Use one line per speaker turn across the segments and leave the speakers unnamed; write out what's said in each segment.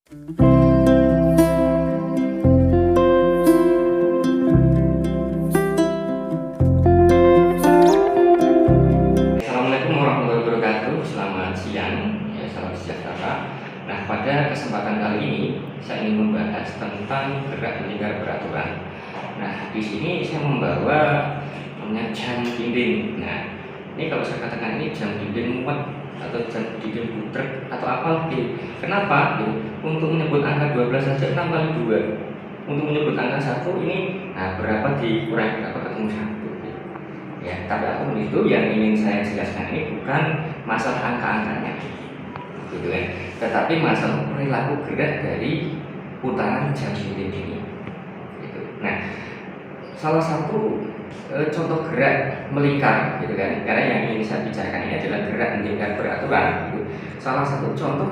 Assalamualaikum warahmatullahi wabarakatuh. Selamat siang, ya, salam sejahtera. Nah, pada kesempatan kali ini saya ingin membahas tentang gerak melingkar beraturan. Nah, di sini saya membawa namanya jam dinding. Nah, ini kalau saya katakan ini jam dinding muat atau jam dinding butrek atau apa lagi. Kenapa? Untuk menyebut angka 12 saja 6 kali 2. Untuk menyebut angka 1 ini, nah, berapa dikurangi berapa ketemu 1. Ya, tapi apapun itu yang ingin saya jelaskan ini bukan masalah angka-angkanya, gitu kan? Tetapi masalah perilaku gerak dari putaran jam dinding ini. Gitu. Nah, salah satu contoh gerak melingkar, gitu kan? Karena yang ingin saya bicarakan ini adalah gerak melingkar beraturan. Gitu. Salah satu contoh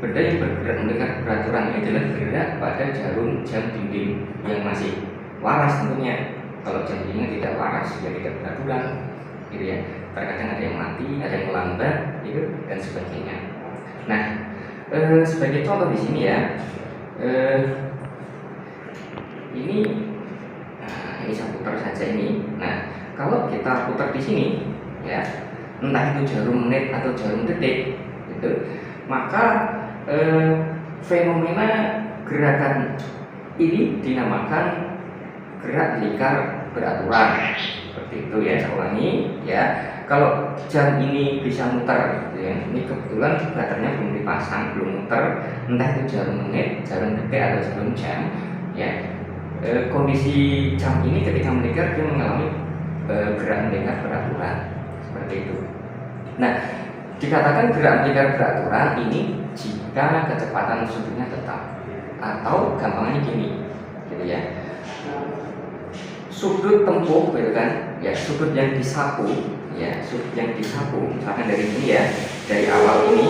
benda yang bergerak melingkar beraturan ini adalah gerak pada jarum jam dinding yang masih waras tentunya. Kalau jam dindingnya tidak waras, ya tidak beraturan, gitu ya. Terkadang ada yang mati, ada yang melambat, gitu, dan sebagainya. Nah, sebagai contoh di sini ya, ini saya putar saja ini. Nah, kalau kita putar di sini, ya, entah itu jarum menit atau jarum detik, gitu, maka fenomena gerakan ini dinamakan gerak melingkar beraturan, seperti itu ya. Saya ulangi ya, kalau jam ini bisa muter, gitu ya. Ini kebetulan baterainya belum dipasang, belum muter, entah itu jarum menit, jarum detik atau jarum jam, ya. Kondisi jam ini ketika melingkar dia mengalami gerak melingkar beraturan, seperti itu. Nah, dikatakan gerak melingkar beraturan ini jika kecepatan sudutnya tetap, atau gampangnya gini, gitu ya. Sudut tempuh, gitu kan, ya, sudut yang disapu, ya, sudut yang disapu, misalkan dari sini ya, dari awal ini,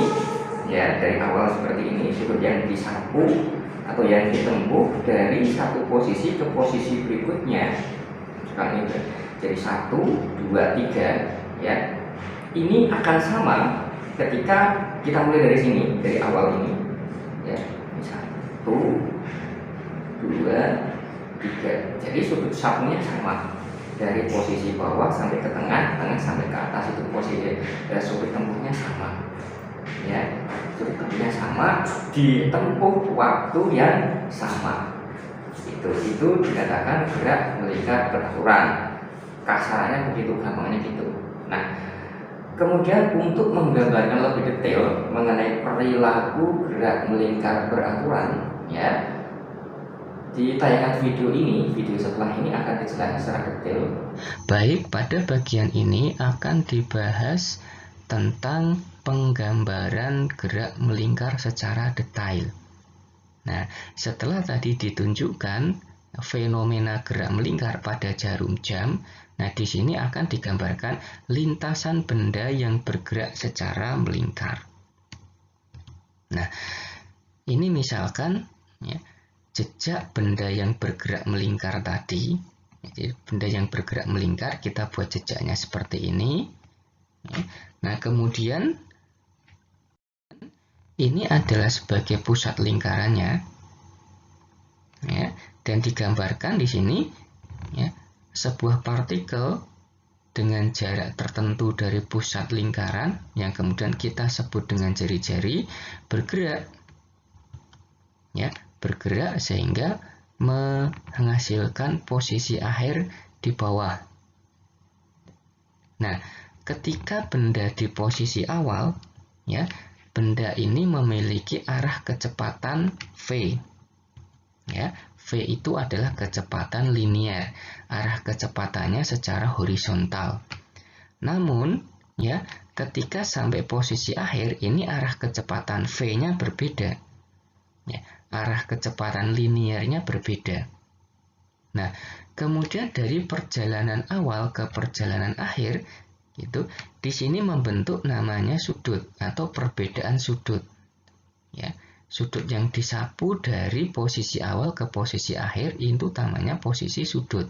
ya, dari awal seperti ini, sudut yang disapu atau yang ditempuh dari satu posisi ke posisi berikutnya, misalkan ini jadi 1, 2, 3, ya, ini akan sama ketika kita mulai dari sini, dari awal ini, ya, 1, 2, 3. Jadi sudut sapunya sama dari posisi bawah sampai ke tengah, tengah sampai ke atas, itu posisi sudut tempuhnya sama, ya, sudut tempuhnya sama, ditempuh waktu yang sama. Itu dikatakan gerak melingkar beraturan. Kasarannya begitu, gampangnya gitu. Nah, kemudian untuk menggambarkan lebih detail mengenai perilaku gerak melingkar beraturan, ya, di tayangan video ini, video setelah ini akan dijelaskan secara detail.
Baik, pada bagian ini akan dibahas tentang penggambaran gerak melingkar secara detail. Nah, setelah tadi ditunjukkan fenomena gerak melingkar pada jarum jam, nah di sini akan digambarkan lintasan benda yang bergerak secara melingkar. Nah, ini misalkan, ya, jejak benda yang bergerak melingkar tadi. Jadi benda yang bergerak melingkar kita buat jejaknya seperti ini. Nah, kemudian ini adalah sebagai pusat lingkarannya, ya, dan digambarkan di sini, ya, sebuah partikel dengan jarak tertentu dari pusat lingkaran yang kemudian kita sebut dengan jari-jari bergerak, ya, bergerak sehingga menghasilkan posisi akhir di bawah. Nah, ketika benda di posisi awal, ya, benda ini memiliki arah kecepatan v, ya. V itu adalah kecepatan linear, arah kecepatannya secara horizontal. Namun, ya, ketika sampai posisi akhir ini arah kecepatan v-nya berbeda, ya, arah kecepatan linearnya berbeda. Nah, kemudian dari perjalanan awal ke perjalanan akhir, itu di sini membentuk namanya sudut atau perbedaan sudut, ya. Sudut yang disapu dari posisi awal ke posisi akhir itu namanya posisi sudut.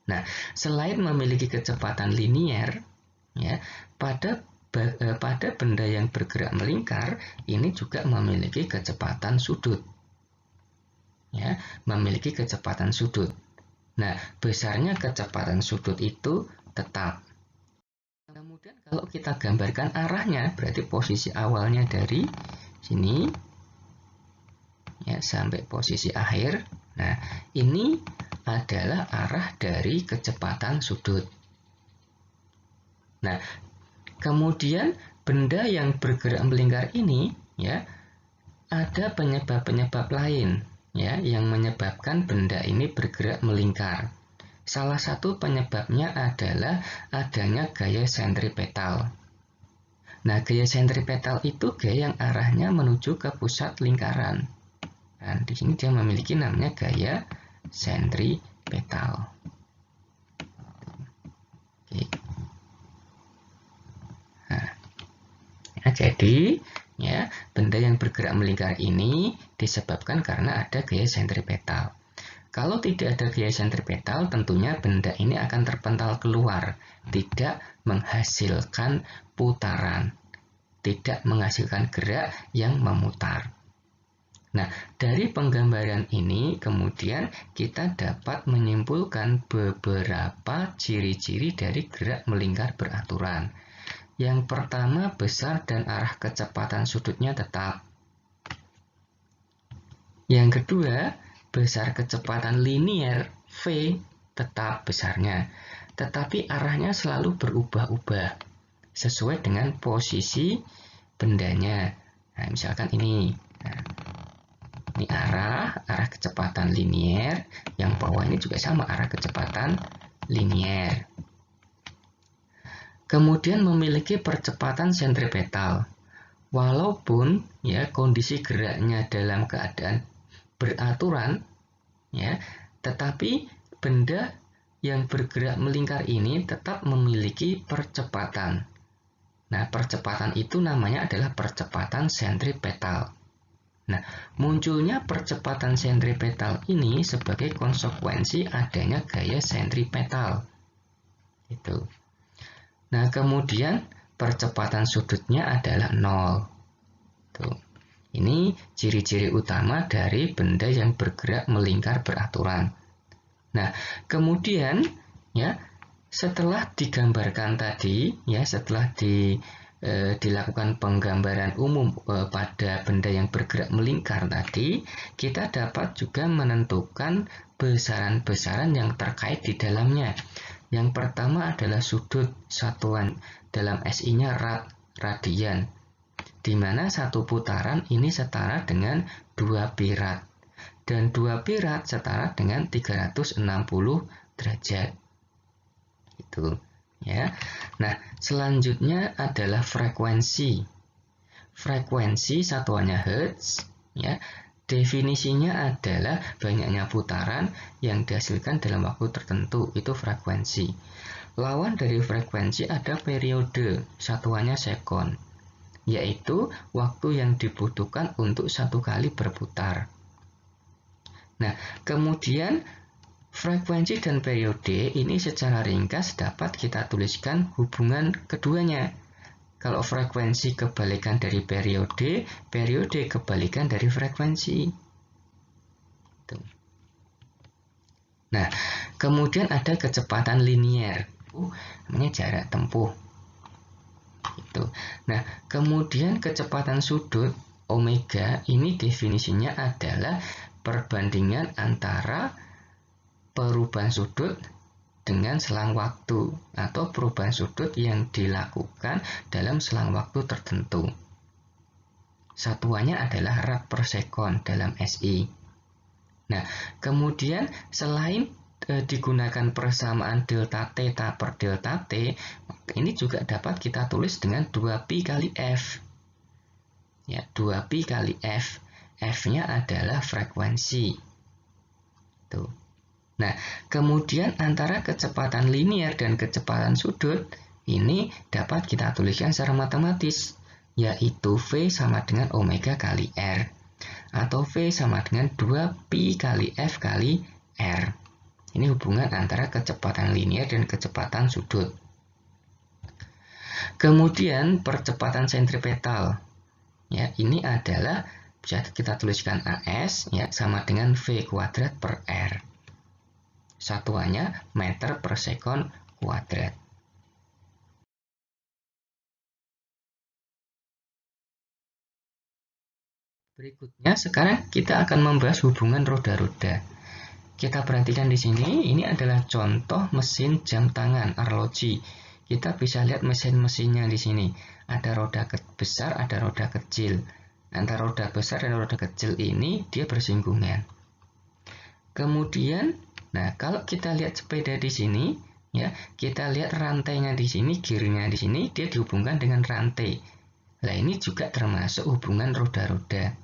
Nah, selain memiliki kecepatan linear, ya, pada pada benda yang bergerak melingkar ini juga memiliki kecepatan sudut. Ya, memiliki kecepatan sudut. Nah, besarnya kecepatan sudut itu tetap. Kemudian kalau kita gambarkan arahnya, berarti posisi awalnya dari sini ya sampai posisi akhir. Nah, ini adalah arah dari kecepatan sudut. Nah, kemudian benda yang bergerak melingkar ini ya ada penyebab-penyebab lain ya yang menyebabkan benda ini bergerak melingkar. Salah satu penyebabnya adalah adanya gaya sentripetal. Nah, gaya sentripetal itu gaya yang arahnya menuju ke pusat lingkaran. Nah, di sini dia memiliki namanya gaya sentripetal. Oke. Nah, jadi ya benda yang bergerak melingkar ini disebabkan karena ada gaya sentripetal. Kalau tidak ada gaya sentripetal, tentunya benda ini akan terpental keluar, tidak menghasilkan putaran, tidak menghasilkan gerak yang memutar. Nah, dari penggambaran ini kemudian kita dapat menyimpulkan beberapa ciri-ciri dari gerak melingkar beraturan. Yang pertama, besar dan arah kecepatan sudutnya tetap. Yang kedua, besar kecepatan linier V tetap besarnya, tetapi arahnya selalu berubah-ubah sesuai dengan posisi bendanya. Nah, misalkan ini. Nah, ini arah kecepatan linier, yang bawah ini juga sama arah kecepatan linier. Kemudian memiliki percepatan sentripetal. Walaupun ya kondisi geraknya dalam keadaan beraturan ya, tetapi benda yang bergerak melingkar ini tetap memiliki percepatan. Nah, percepatan itu namanya adalah percepatan sentripetal. Nah, munculnya percepatan sentripetal ini sebagai konsekuensi adanya gaya sentripetal. Itu. Nah, kemudian percepatan sudutnya adalah 0. Tuh. Ini ciri-ciri utama dari benda yang bergerak melingkar beraturan. Nah, kemudian ya setelah digambarkan tadi, ya setelah dilakukan penggambaran umum pada benda yang bergerak melingkar tadi, kita dapat juga menentukan besaran-besaran yang terkait di dalamnya. Yang pertama adalah sudut, satuan dalam SI-nya radian, di mana satu putaran ini setara dengan 2 pi rad, dan 2 pi rad setara dengan 360 derajat. Itu ya. Nah, selanjutnya adalah frekuensi. Frekuensi satuannya hertz ya. Definisinya adalah banyaknya putaran yang dihasilkan dalam waktu tertentu, itu frekuensi. Lawan dari frekuensi ada periode, satuannya sekon, yaitu waktu yang dibutuhkan untuk satu kali berputar. Nah, kemudian frekuensi dan periode ini secara ringkas dapat kita tuliskan hubungan keduanya. Kalau frekuensi kebalikan dari periode, periode kebalikan dari frekuensi. Nah, kemudian ada kecepatan linier, namanya jarak tempuh. Nah, kemudian kecepatan sudut omega ini definisinya adalah perbandingan antara perubahan sudut dengan selang waktu atau perubahan sudut yang dilakukan dalam selang waktu tertentu. Satuannya adalah rad per sekon dalam SI. Nah, kemudian selain digunakan persamaan delta theta per delta t, ini juga dapat kita tulis dengan 2pi kali f. Ya, 2pi kali f. F-nya adalah frekuensi. Tuh. Nah, kemudian antara kecepatan linier dan kecepatan sudut ini dapat kita tuliskan secara matematis, yaitu V sama dengan omega kali R, atau V sama dengan 2pi kali F kali R. Ini hubungan antara kecepatan linier dan kecepatan sudut. Kemudian percepatan sentripetal. Ya, ini adalah bisa kita tuliskan AS ya sama dengan V kuadrat per R. Satuannya meter per sekon kuadrat. Berikutnya sekarang kita akan membahas hubungan roda-roda. Kita perhatikan di sini, ini adalah contoh mesin jam tangan arloji. Kita bisa lihat mesin-mesinnya di sini. Ada roda besar, ada roda kecil. Antara roda besar dan roda kecil ini dia bersinggungan. Kemudian, nah kalau kita lihat sepeda di sini, ya kita lihat rantainya di sini, gearnya di sini, dia dihubungkan dengan rantai. Nah ini juga termasuk hubungan roda-roda.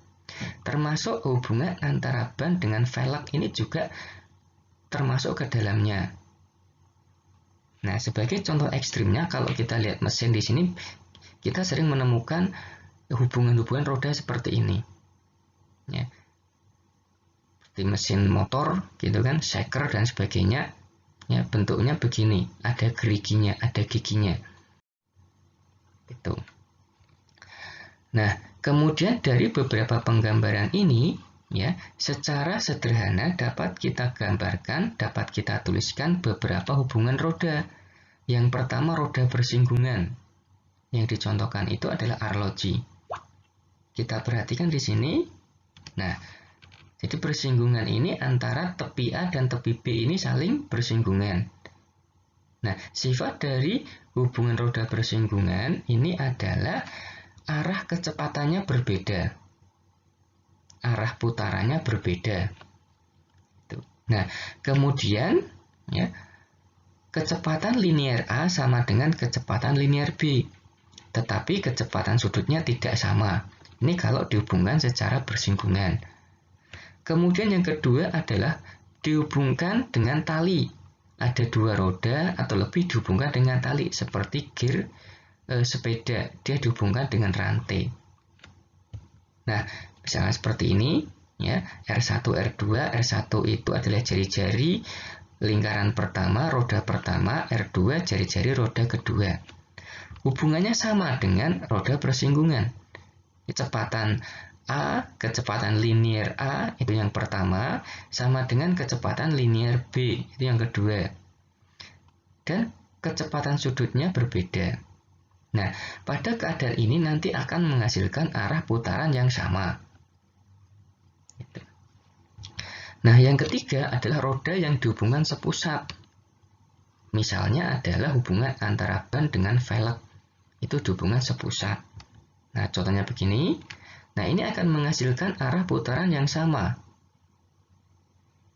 Termasuk hubungan antara ban dengan velg ini juga termasuk ke dalamnya. Nah, sebagai contoh ekstrimnya, kalau kita lihat mesin di sini, kita sering menemukan hubungan-hubungan roda seperti ini. Ya. Seperti mesin motor, gitu kan, shaker dan sebagainya. Ya, bentuknya begini, ada geriginya, ada giginya. Gitu. Nah, kemudian dari beberapa penggambaran ini, ya, secara sederhana dapat kita gambarkan, dapat kita tuliskan beberapa hubungan roda. Yang pertama roda bersinggungan. Yang dicontohkan itu adalah arloji. Kita perhatikan di sini. Nah, jadi bersinggungan ini antara tepi A dan tepi B ini saling bersinggungan. Nah, sifat dari hubungan roda bersinggungan ini adalah arah kecepatannya berbeda. Arah putarannya berbeda. Nah, kemudian ya, kecepatan linear A sama dengan kecepatan linear B. Tetapi kecepatan sudutnya tidak sama. Ini kalau dihubungkan secara bersinggungan. Kemudian yang kedua adalah dihubungkan dengan tali. Ada dua roda atau lebih dihubungkan dengan tali seperti gear sepeda, dia dihubungkan dengan rantai. Nah, misalnya seperti ini, ya, R1, R2, R1 itu adalah jari-jari lingkaran pertama, roda pertama, R2 jari-jari roda kedua. Hubungannya sama dengan roda bersinggungan. Kecepatan A, kecepatan linear A itu yang pertama, sama dengan kecepatan linear B itu yang kedua. Dan kecepatan sudutnya berbeda. Nah, pada keadaan ini nanti akan menghasilkan arah putaran yang sama. Nah, yang ketiga adalah roda yang dihubungkan sepusat. Misalnya adalah hubungan antara ban dengan velg. Itu dihubungan sepusat. Nah, contohnya begini. Nah, ini akan menghasilkan arah putaran yang sama.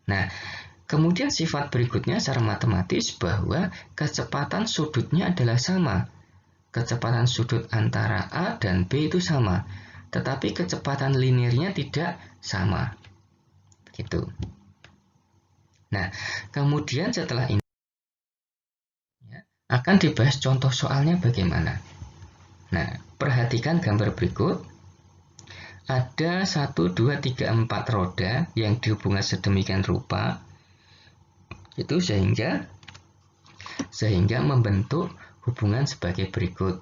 Nah, kemudian sifat berikutnya secara matematis bahwa kecepatan sudutnya adalah sama. Kecepatan sudut antara A dan B itu sama. Tetapi kecepatan linearnya tidak sama. Gitu. Nah, kemudian setelah ini ya, akan dibahas contoh soalnya bagaimana. Nah, perhatikan gambar berikut. Ada 1, 2, 3, 4 roda yang dihubungkan sedemikian rupa. Itu sehingga membentuk hubungan sebagai berikut.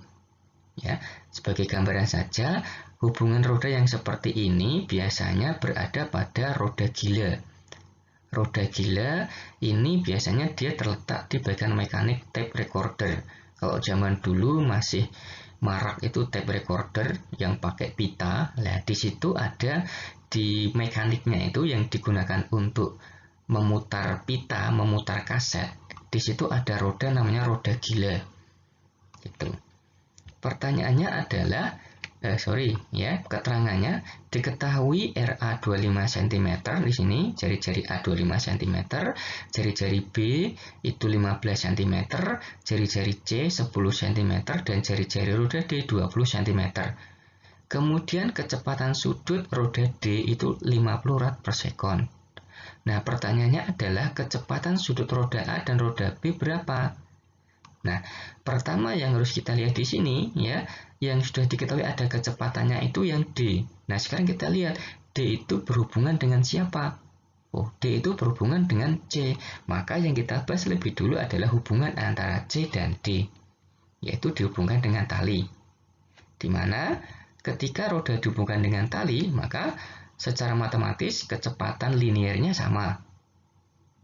Ya, sebagai gambaran saja, hubungan roda yang seperti ini biasanya berada pada roda gila. Roda gila ini biasanya dia terletak di bagian mekanik tape recorder. Kalau zaman dulu masih marak itu tape recorder yang pakai pita. Nah, di situ ada di mekaniknya itu yang digunakan untuk memutar pita, memutar kaset. Di situ ada roda namanya roda gila. Gitu. Pertanyaannya adalah keterangannya diketahui RA 25 cm di sini, jari-jari A 25 cm, jari-jari B itu 15 cm, jari-jari C 10 cm, dan jari-jari roda D 20 cm. Kemudian kecepatan sudut roda D itu 50 rad per sekon. Nah, pertanyaannya adalah kecepatan sudut roda A dan roda B berapa? Nah, pertama yang harus kita lihat di sini ya, yang sudah diketahui ada kecepatannya itu yang D. Nah, sekarang kita lihat D itu berhubungan dengan siapa? Oh, D itu berhubungan dengan C. Maka yang kita bahas lebih dulu adalah hubungan antara C dan D. yaitu dihubungkan dengan tali. Di mana ketika roda dihubungkan dengan tali, maka secara matematis kecepatan linearnya sama,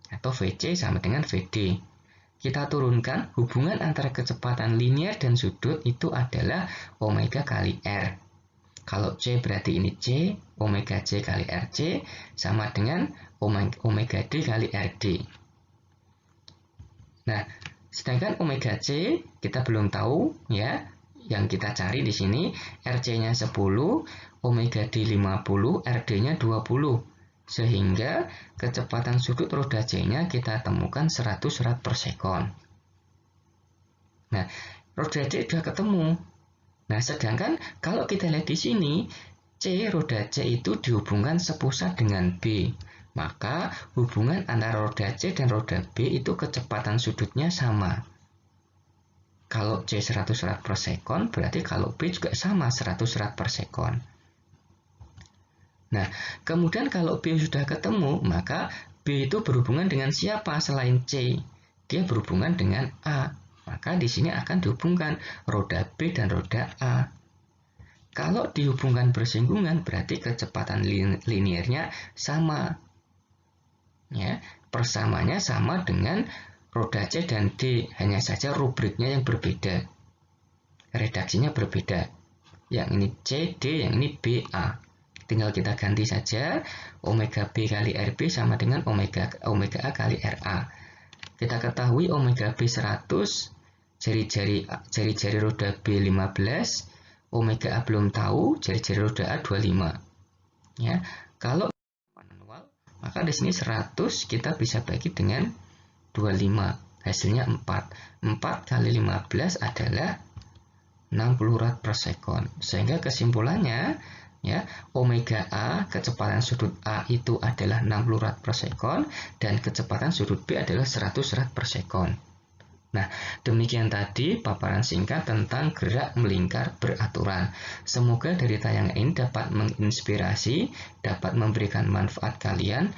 atau VC sama dengan VD. Kita turunkan hubungan antara kecepatan linear dan sudut itu adalah omega kali R. Kalau C berarti ini C, omega C kali RC sama dengan omega D kali RD. Nah, sedangkan omega C kita belum tahu ya. Yang kita cari di sini RC-nya 10, omega D 50, RD-nya 20. Sehingga kecepatan sudut roda C-nya kita temukan 100 rad per sekon. Nah, roda C sudah ketemu. Nah, sedangkan kalau kita lihat di sini, roda C itu dihubungkan sepusat dengan B. Maka hubungan antara roda C dan roda B itu kecepatan sudutnya sama. Kalau C 100 rad per sekon, berarti kalau B juga sama 100 rad per sekon. Nah, kemudian kalau B sudah ketemu, maka B itu berhubungan dengan siapa selain C? Dia berhubungan dengan A. Maka di sini akan dihubungkan roda B dan roda A. Kalau dihubungkan bersinggungan, berarti kecepatan linearnya sama. Ya, persamanya sama dengan roda C dan D, hanya saja rubriknya yang berbeda. Redaksinya berbeda. Yang ini C, D, yang ini B, A. Tinggal kita ganti saja, omega B kali RB sama dengan omega A kali RA. Kita ketahui omega B 100, jari-jari roda B 15, omega A belum tahu, jari-jari roda A 25. Ya, kalau manual, maka di sini 100 kita bisa bagi dengan 25, hasilnya 4. 4 kali 15 adalah 60 rad per sekon. Sehingga kesimpulannya, ya, omega A, kecepatan sudut A itu adalah 60 rad per sekon, dan kecepatan sudut B adalah 100 rad per sekon. Nah, demikian tadi paparan singkat tentang gerak melingkar beraturan. Semoga dari tayangan ini dapat menginspirasi, dapat memberikan manfaat kalian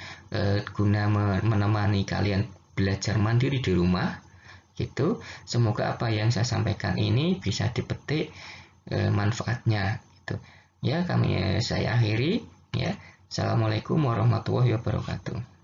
guna menemani kalian belajar mandiri di rumah. Gitu. Semoga apa yang saya sampaikan ini bisa dipetik manfaatnya. Gitu. Ya, saya akhiri. Ya, assalamualaikum warahmatullahi wabarakatuh.